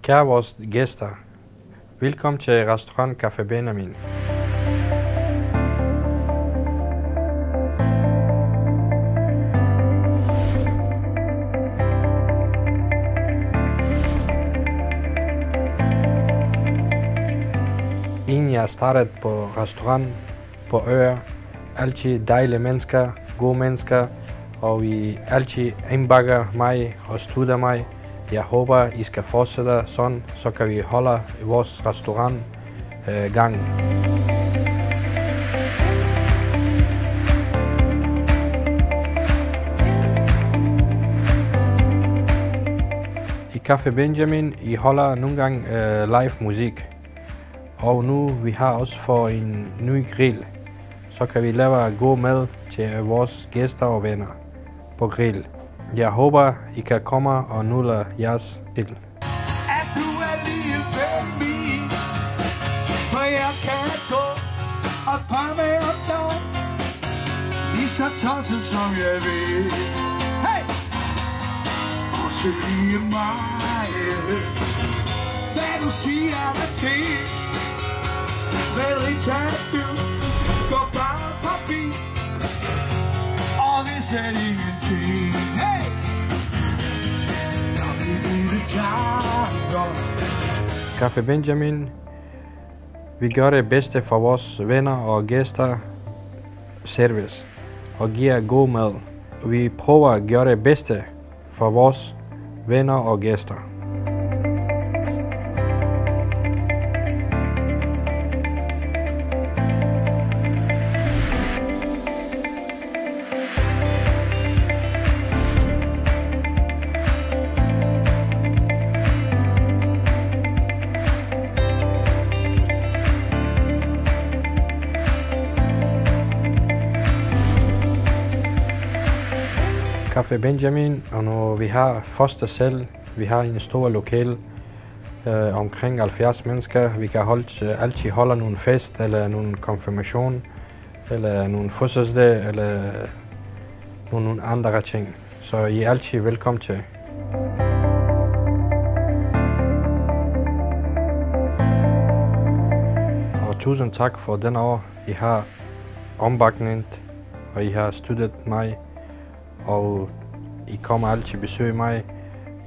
Kære vores gæster, velkommen til restaurant Café Benjamin. Inden jeg startede på restaurant på Øer, altid dejlige mennesker, gode mennesker, og vi altid indbakker mig og støtter mig. Jeg håber, I skal fortsætte sådan, så kan vi holde vores restaurant gang. I Café Benjamin, I holder nogle gange live musik. Og nu vi har også for en ny grill, så kan vi lave god mad til vores gæster og venner på grill. Jeg håber, I kan komme og nyde jeres til. At du er lige ved mig, for jeg kan gå og drømme om dig, lige så tosset som jeg vil. Hey! Og så lige mig, hvad du siger mig til, hvad rigtig du går bare forbi, og det er ingenting. Hey! Café Benjamin, vi gør det bedste for vores venner og gæster, service og giver god mad. Vi prøver at gøre det bedste for vores venner og gæster. Café Benjamin, og når vi har første sal, vi har en stor lokal omkring 70 mennesker. Vi kan altid holde nogle fest, eller nogle konfirmation, eller nogle fødselsdag, eller nogle andre ting. Så I er altid velkommen til. Og tusind tak for den år, I har ombaknet, og I har støttet mig. Og I kommer altid besøge mig.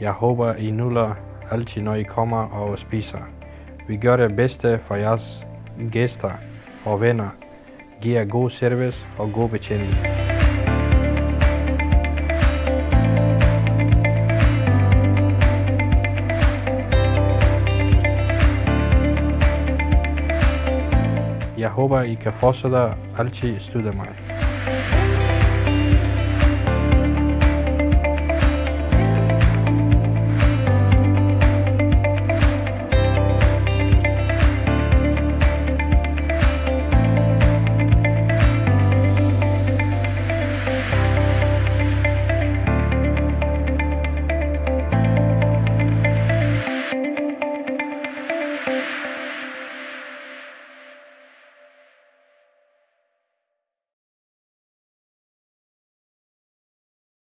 Jeg håber, I nyder altid, når I kommer og spiser. Vi gør det bedste for jeres gæster og venner. Giver god service og god betjening. Jeg håber, I kan fortsætte altid støtte mig.